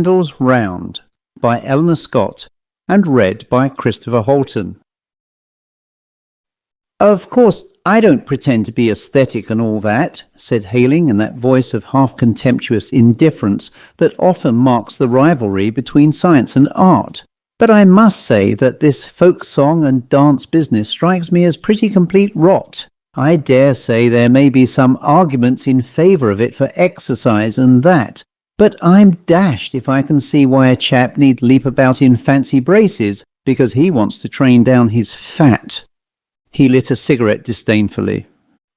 Randalls Round by Eleanor Scott and read by Christopher Halton. "Of course, I don't pretend to be aesthetic and all that," said Hayling in that voice of half-contemptuous indifference that often marks the rivalry between science and art. "But I must say that this folk song and dance business strikes me as pretty complete rot. I dare say there may be some arguments in favour of it for exercise and that, but I'm dashed if I can see why a chap need leap about in fancy braces because he wants to train down his fat." He lit a cigarette disdainfully.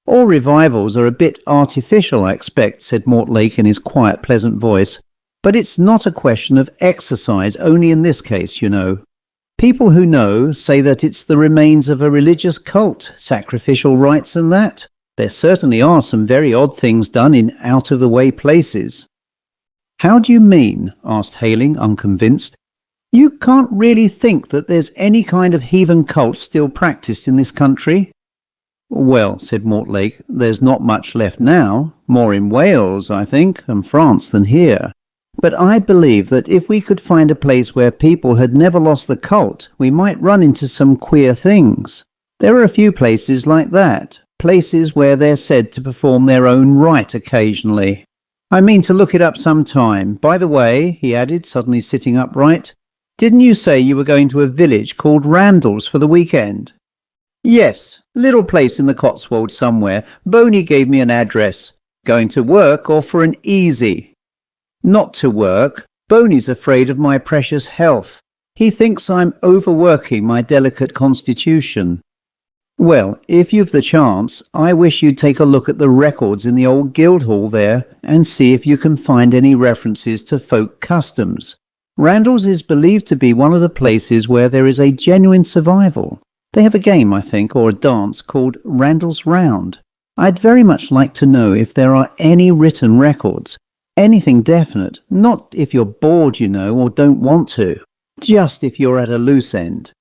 "All revivals are a bit artificial, I expect," said Mortlake in his quiet, pleasant voice. "But it's not a question of exercise only in this case, you know. People who know say that it's the remains of a religious cult, sacrificial rites and that. There certainly are some very odd things done in out-of-the-way places." "How do you mean?" asked Hayling, unconvinced. "You can't really think that there's any kind of heathen cult still practised in this country?" "Well," said Mortlake, "there's not much left now. More in Wales, I think, and France than here. But I believe that if we could find a place where people had never lost the cult, we might run into some queer things. There are a few places like that, places where they're said to perform their own rite occasionally. I mean to look it up some time. By the way," he added, suddenly sitting upright, "didn't you say you were going to a village called Randalls for the weekend?" "Yes, little place in the Cotswold somewhere. Boney gave me an address. Going to work or for an easy?" "Not to work. Boney's afraid of my precious health. He thinks I'm overworking my delicate constitution." "Well, if you've the chance, I wish you'd take a look at the records in the old Guildhall there and see if you can find any references to folk customs. Randalls is believed to be one of the places where there is a genuine survival. They have a game, I think, or a dance called Randalls Round. I'd very much like to know if there are any written records. Anything definite, not if you're bored, you know, or don't want to. Just if you're at a loose end."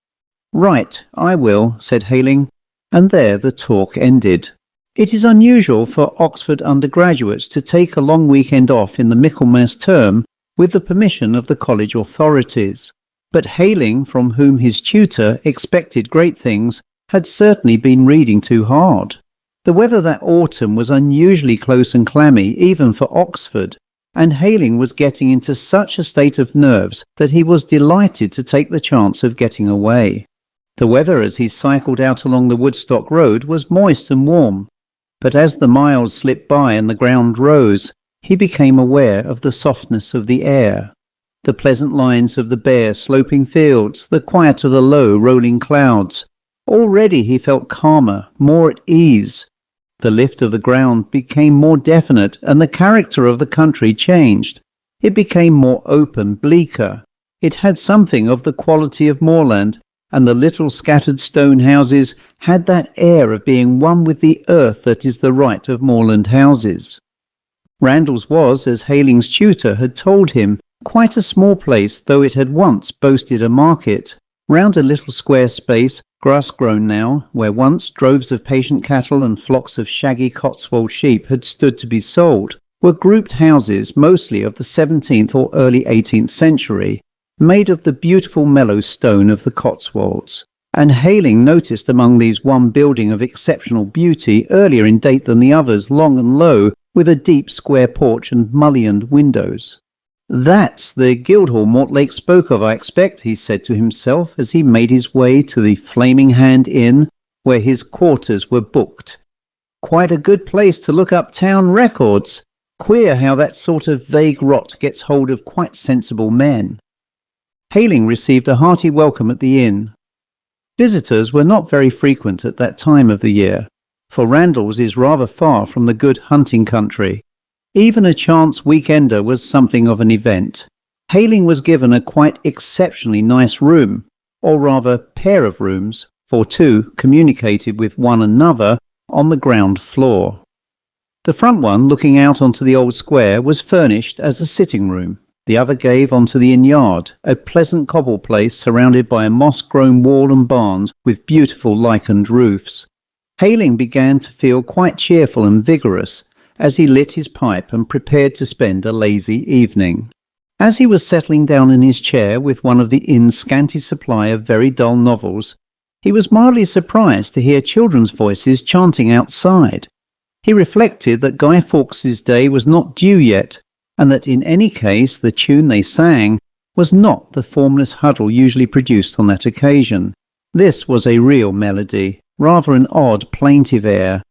"Right, I will," said Hayling, and there the talk ended. It is unusual for Oxford undergraduates to take a long weekend off in the Michaelmas term with the permission of the college authorities. But Hayling, from whom his tutor expected great things, had certainly been reading too hard. The weather that autumn was unusually close and clammy, even for Oxford, and Hayling was getting into such a state of nerves that he was delighted to take the chance of getting away. The weather as he cycled out along the Woodstock Road was moist and warm, but as the miles slipped by and the ground rose, he became aware of the softness of the air, the pleasant lines of the bare sloping fields, the quiet of the low rolling clouds. Already he felt calmer, more at ease. The lift of the ground became more definite and the character of the country changed. It became more open, bleaker. It had something of the quality of moorland, and the little scattered stone houses had that air of being one with the earth that is the right of moorland houses. Randalls was, as Hayling's tutor had told him, quite a small place, though it had once boasted a market. Round a little square space, grass-grown now, where once droves of patient cattle and flocks of shaggy Cotswold sheep had stood to be sold, were grouped houses mostly of the 17th or early 18th century, made of the beautiful mellow stone of the Cotswolds. And Hayling noticed among these one building of exceptional beauty, earlier in date than the others, long and low, with a deep square porch and mullioned windows. "That's the Guildhall Mortlake spoke of, I expect," he said to himself as he made his way to the Flaming Hand Inn, where his quarters were booked. "Quite a good place to look up town records. Queer how that sort of vague rot gets hold of quite sensible men." Hayling received a hearty welcome at the inn. Visitors were not very frequent at that time of the year, for Randalls is rather far from the good hunting country. Even a chance weekender was something of an event. Hayling was given a quite exceptionally nice room, or rather pair of rooms, for two communicated with one another on the ground floor. The front one, looking out onto the old square, was furnished as a sitting room. The other gave onto the inn yard, a pleasant cobble place surrounded by a moss-grown wall and barns with beautiful lichened roofs. Hayling began to feel quite cheerful and vigorous as he lit his pipe and prepared to spend a lazy evening. As he was settling down in his chair with one of the inn's scanty supply of very dull novels, he was mildly surprised to hear children's voices chanting outside. He reflected that Guy Fawkes's day was not due yet, and that in any case the tune they sang was not the formless huddle usually produced on that occasion. This was a real melody, rather an odd plaintive air,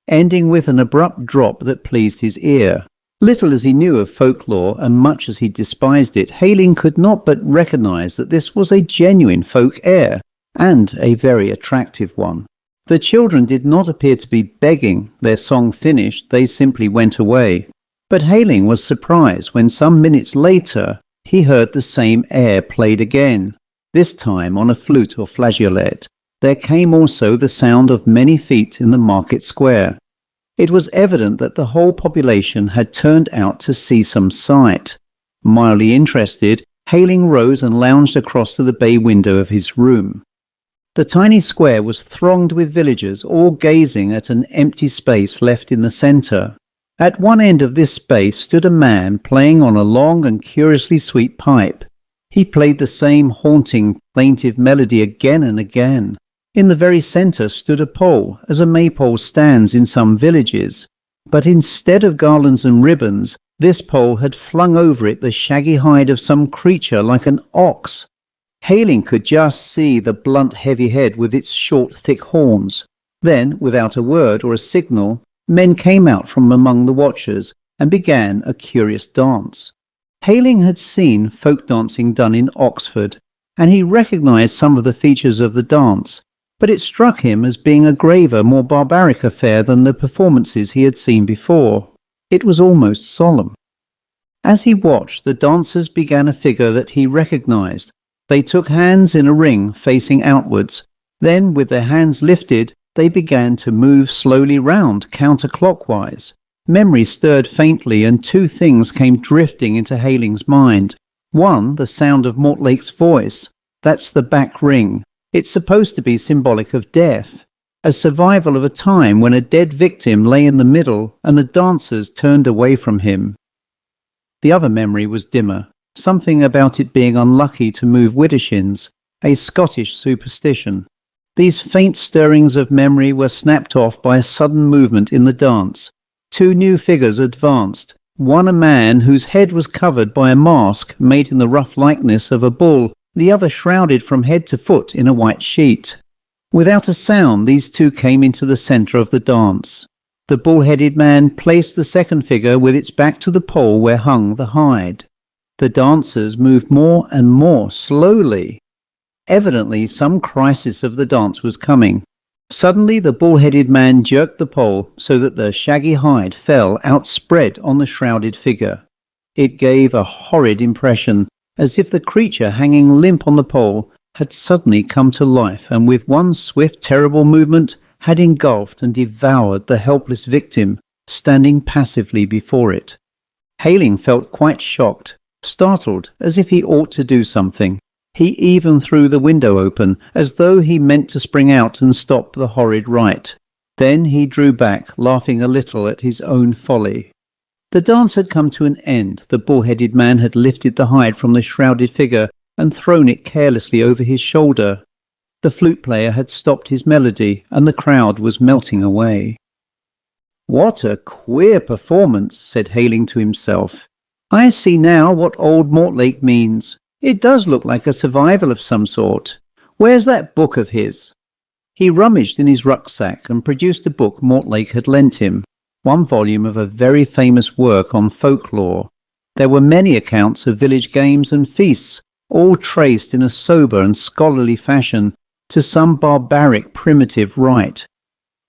ending with an abrupt drop that pleased his ear. Little as he knew of folklore and much as he despised it, Hayling could not but recognise that this was a genuine folk air, and a very attractive one. The children did not appear to be begging. Their song finished, they simply went away. But Hayling was surprised when some minutes later he heard the same air played again, this time on a flute or flageolet. There came also the sound of many feet in the market square. It was evident that the whole population had turned out to see some sight. Mildly interested, Hayling rose and lounged across to the bay window of his room. The tiny square was thronged with villagers, all gazing at an empty space left in the centre. At one end of this space stood a man playing on a long and curiously sweet pipe. He played the same haunting, plaintive melody again and again. In the very centre stood a pole, as a maypole stands in some villages. But instead of garlands and ribbons, this pole had flung over it the shaggy hide of some creature like an ox. Hayling could just see the blunt heavy head with its short thick horns. Then, without a word or a signal, men came out from among the watchers and began a curious dance. Hayling had seen folk dancing done in Oxford, and he recognised some of the features of the dance, but it struck him as being a graver, more barbaric affair than the performances he had seen before. It was almost solemn. As he watched, the dancers began a figure that he recognised. They took hands in a ring facing outwards. Then, with their hands lifted, they began to move slowly round, counterclockwise. Memory stirred faintly, and two things came drifting into Hayling's mind. One, the sound of Mortlake's voice. That's the back ring. It's supposed to be symbolic of death, a survival of a time when a dead victim lay in the middle and the dancers turned away from him. The other memory was dimmer, something about it being unlucky to move widdershins, a Scottish superstition. These faint stirrings of memory were snapped off by a sudden movement in the dance. Two new figures advanced, one a man whose head was covered by a mask made in the rough likeness of a bull, the other shrouded from head to foot in a white sheet. Without a sound, these two came into the centre of the dance. The bull-headed man placed the second figure with its back to the pole where hung the hide. The dancers moved more and more slowly. Evidently, some crisis of the dance was coming. Suddenly, the bull-headed man jerked the pole so that the shaggy hide fell outspread on the shrouded figure. It gave a horrid impression, as if the creature hanging limp on the pole had suddenly come to life and with one swift, terrible movement had engulfed and devoured the helpless victim standing passively before it. Hayling felt quite shocked, startled, as if he ought to do something. He even threw the window open, as though he meant to spring out and stop the horrid rite. Then he drew back, laughing a little at his own folly. The dance had come to an end. The bull-headed man had lifted the hide from the shrouded figure and thrown it carelessly over his shoulder. The flute player had stopped his melody, and the crowd was melting away. "What a queer performance," said Hayling to himself. "I see now what old Mortlake means. It does look like a survival of some sort. Where's that book of his?" He rummaged in his rucksack and produced a book Mortlake had lent him, one volume of a very famous work on folklore. There were many accounts of village games and feasts, all traced in a sober and scholarly fashion to some barbaric primitive rite.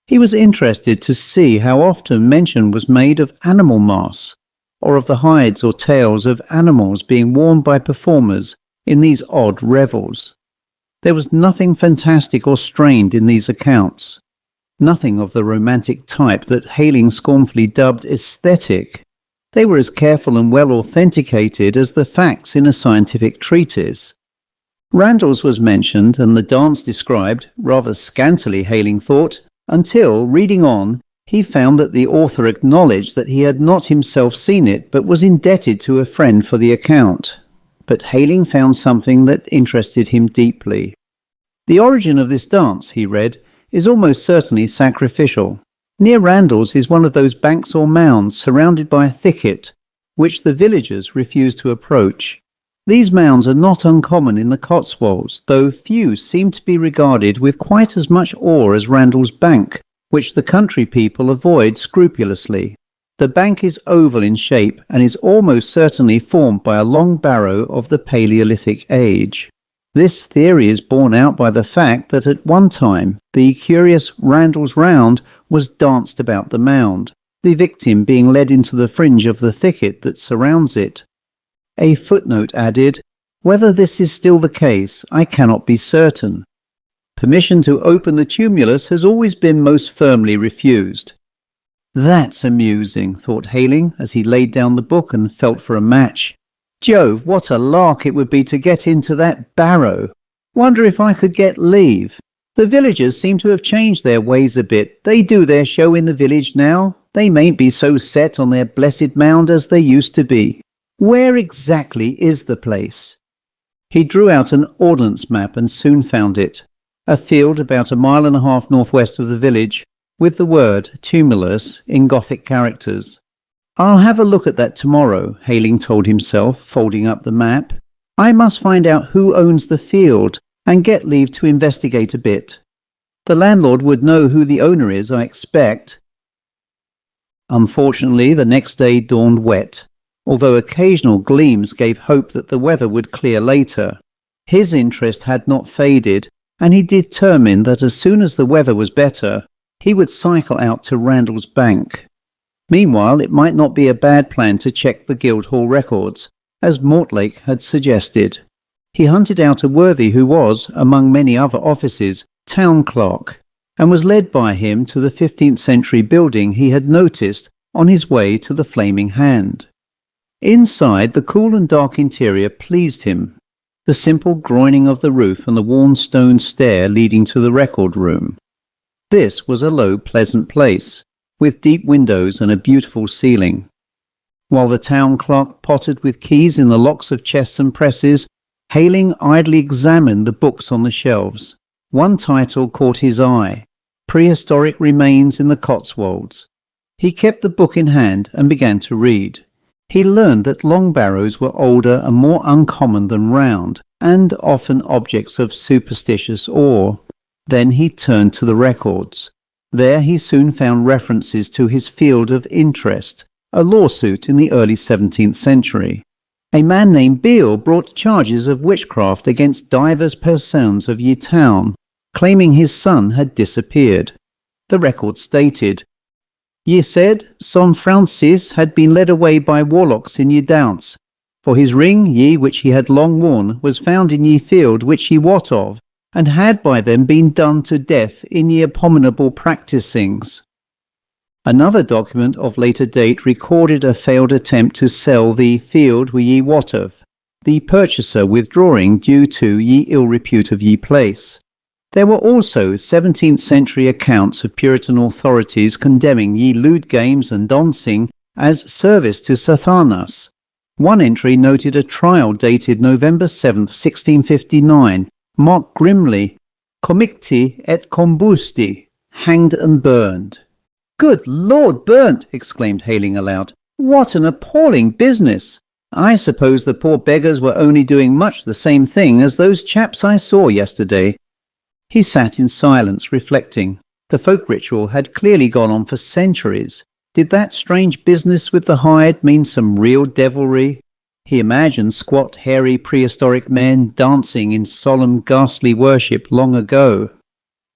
He was interested to see how often mention was made of animal masks, or of the hides or tails of animals being worn by performers in these odd revels. There was nothing fantastic or strained in these accounts, nothing of the romantic type that Hayling scornfully dubbed aesthetic. They were as careful and well authenticated as the facts in a scientific treatise. Randalls was mentioned and the dance described, rather scantily Hayling thought, until, reading on, He found that the author acknowledged that he had not himself seen it, but was indebted to a friend for the account. But Hayling found something that interested him deeply. The origin of this dance, he read, is almost certainly sacrificial. Near Randalls is one of those banks or mounds surrounded by a thicket, which the villagers refuse to approach. These mounds are not uncommon in the Cotswolds, though few seem to be regarded with quite as much awe as Randalls Bank, which the country people avoid scrupulously. The bank is oval in shape and is almost certainly formed by a long barrow of the Paleolithic age. This theory is borne out by the fact that at one time the curious Randalls Round was danced about the mound, the victim being led into the fringe of the thicket that surrounds it. A footnote added, "Whether this is still the case, I cannot be certain. Permission to open the tumulus has always been most firmly refused." "That's amusing," thought Hayling as he laid down the book and felt for a match. "Jove, what a lark it would be to get into that barrow. Wonder if I could get leave. The villagers seem to have changed their ways a bit. They do their show in the village now. They mayn't be so set on their blessed mound as they used to be. Where exactly is the place?" He drew out an ordnance map and soon found it. A field about a mile and a half northwest of the village, with the word tumulus in Gothic characters. "I'll have a look at that tomorrow," Hayling told himself, folding up the map. "I must find out who owns the field and get leave to investigate a bit. The landlord would know who the owner is, I expect." Unfortunately, the next day dawned wet, although occasional gleams gave hope that the weather would clear later. His interest had not faded, and he determined that as soon as the weather was better, he would cycle out to Randalls Bank. Meanwhile, it might not be a bad plan to check the Guildhall records, as Mortlake had suggested. He hunted out a worthy who was, among many other offices, town clerk, and was led by him to the 15th century building he had noticed on his way to the Flaming Hand. Inside, the cool and dark interior pleased him. The simple groining of the roof and the worn stone stair leading to the record room. This was a low, pleasant place, with deep windows and a beautiful ceiling. While the town clerk pottered with keys in the locks of chests and presses, Hayling idly examined the books on the shelves. One title caught his eye, Prehistoric Remains in the Cotswolds. He kept the book in hand and began to read. He learned that long barrows were older and more uncommon than round, and often objects of superstitious awe. Then he turned to the records. There he soon found references to his field of interest, a lawsuit in the early 17th century. A man named Beale brought charges of witchcraft against divers persons of ye town, claiming his son had disappeared. The record stated, "Ye said Son Francis had been led away by warlocks in ye dance, for his ring, ye which he had long worn, was found in ye field which ye wot of, and had by them been done to death in ye abominable practisings." Another document of later date recorded a failed attempt to sell the field we ye wot of, the purchaser withdrawing due to ye ill repute of ye place. There were also 17th century accounts of Puritan authorities condemning ye lewd games and dancing as service to Satanas. One entry noted a trial dated November 7th, 1659, marked grimly, "Comicti et combusti," hanged and burned. "Good Lord, burnt!" exclaimed Hayling aloud. "What an appalling business! I suppose the poor beggars were only doing much the same thing as those chaps I saw yesterday." He sat in silence, reflecting. The folk ritual had clearly gone on for centuries. Did that strange business with the hide mean some real devilry? He imagined squat, hairy, prehistoric men dancing in solemn, ghastly worship long ago.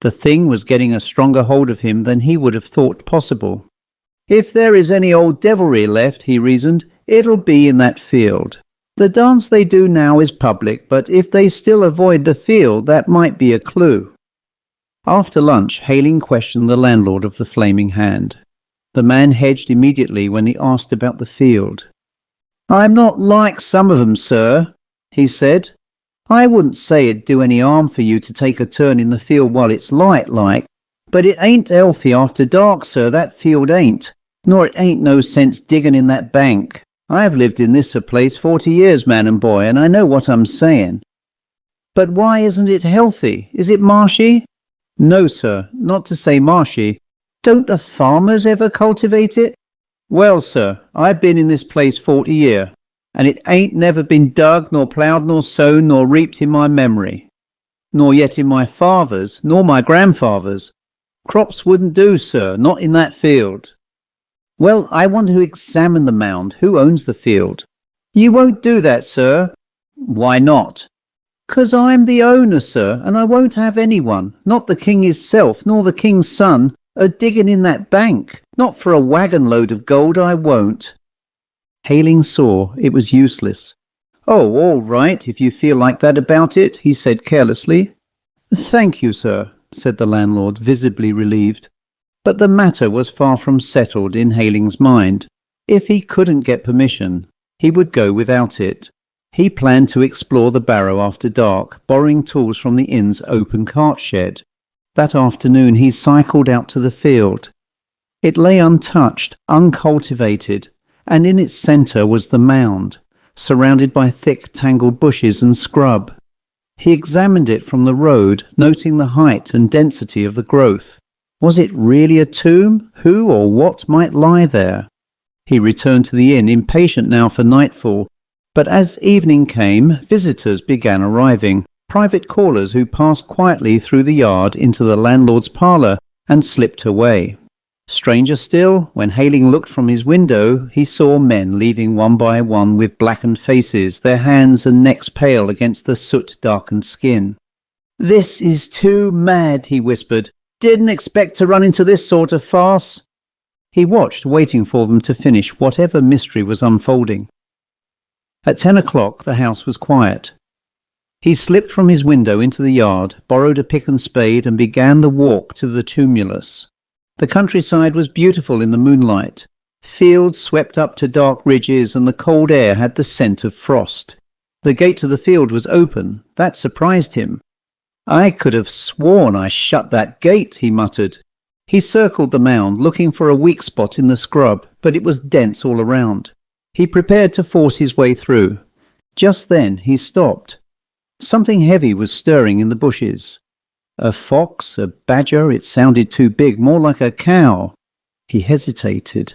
The thing was getting a stronger hold of him than he would have thought possible. "If there is any old devilry left," he reasoned, "it'll be in that field. The dance they do now is public, but if they still avoid the field, that might be a clue." After lunch, Hayling questioned the landlord of the Flaming Hand. The man hedged immediately when he asked about the field. "I'm not like some of 'em, sir," he said. "I wouldn't say it'd do any harm for you to take a turn in the field while it's light, like, But it ain't healthy after dark, sir, that field ain't. Nor it ain't no sense digging in that bank. I've lived in this place 40 years, man and boy, and I know what I'm saying. But why isn't it healthy? Is it marshy? No, sir, not to say marshy. Don't the farmers ever cultivate it? Well, sir, I've been in this place 40 year, and it ain't never been dug, nor ploughed, nor sown, nor reaped in my memory. Nor yet in my father's, nor my grandfather's. Crops wouldn't do, sir, not in that field. Well, I want to examine the mound. Who owns the field? You won't do that, sir. Why not? 'Cause I'm the owner, sir, and I won't have anyone, not the king hisself, nor the king's son, a-digging in that bank. Not for a wagon load of gold, I won't. Hayling saw it was useless. Oh, all right, if you feel like that about it, he said carelessly. Thank you, sir, said the landlord, visibly relieved. But the matter was far from settled in Hayling's mind. If he couldn't get permission, he would go without it. He planned to explore the barrow after dark, borrowing tools from the inn's open cart shed. That afternoon he cycled out to the field. It lay untouched, uncultivated, and in its centre was the mound, surrounded by thick tangled bushes and scrub. He examined it from the road, noting the height and density of the growth. Was it really a tomb? Who or what might lie there? He returned to the inn, impatient now for nightfall, but as evening came, visitors began arriving, private callers who passed quietly through the yard into the landlord's parlour and slipped away. Stranger still, when Hayling looked from his window, he saw men leaving one by one with blackened faces, their hands and necks pale against the soot-darkened skin. "This is too mad," he whispered. "Didn't expect to run into this sort of farce." He watched, waiting for them to finish whatever mystery was unfolding. At 10 o'clock the house was quiet. He slipped from his window into the yard, borrowed a pick and spade, and began the walk to the tumulus. The countryside was beautiful in the moonlight. Fields swept up to dark ridges, and the cold air had the scent of frost. The gate to the field was open. That surprised him. "I could have sworn I shut that gate," he muttered. He circled the mound, looking for a weak spot in the scrub, but it was dense all around. He prepared to force his way through. Just then he stopped. Something heavy was stirring in the bushes. A fox, a badger, it sounded too big, more like a cow. He hesitated.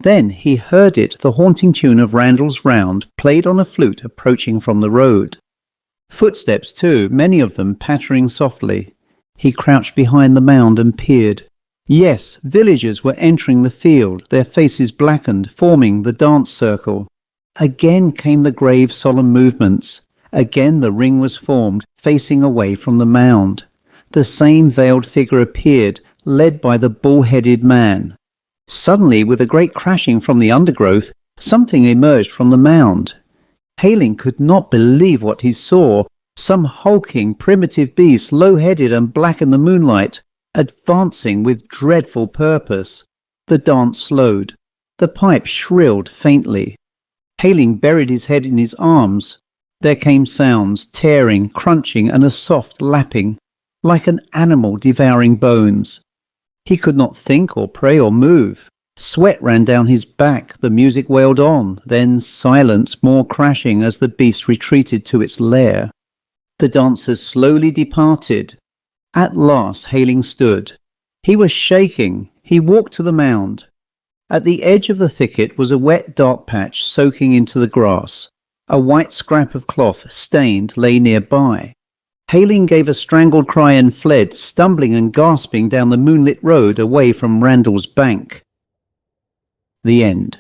Then he heard it, the haunting tune of Randalls Round, played on a flute approaching from the road. Footsteps too, many of them pattering softly. He crouched behind the mound and peered. Yes, villagers were entering the field, their faces blackened, forming the dance circle. Again came the grave, solemn movements. Again the ring was formed, facing away from the mound. The same veiled figure appeared, led by the bull-headed man. Suddenly, with a great crashing from the undergrowth, something emerged from the mound. Hayling could not believe what he saw. Some hulking, primitive beast, low-headed and black in the moonlight, advancing with dreadful purpose. The dance slowed. The pipe shrilled faintly. Hayling buried his head in his arms. There came sounds, tearing, crunching, and a soft lapping, like an animal devouring bones. He could not think or pray or move. Sweat ran down his back, the music wailed on, then silence, more crashing as the beast retreated to its lair. The dancers slowly departed. At last Hayling stood. He was shaking. He walked to the mound. At the edge of the thicket was a wet, dark patch soaking into the grass. A white scrap of cloth, stained, lay nearby. Hayling gave a strangled cry and fled, stumbling and gasping down the moonlit road away from Randall's bank. The end.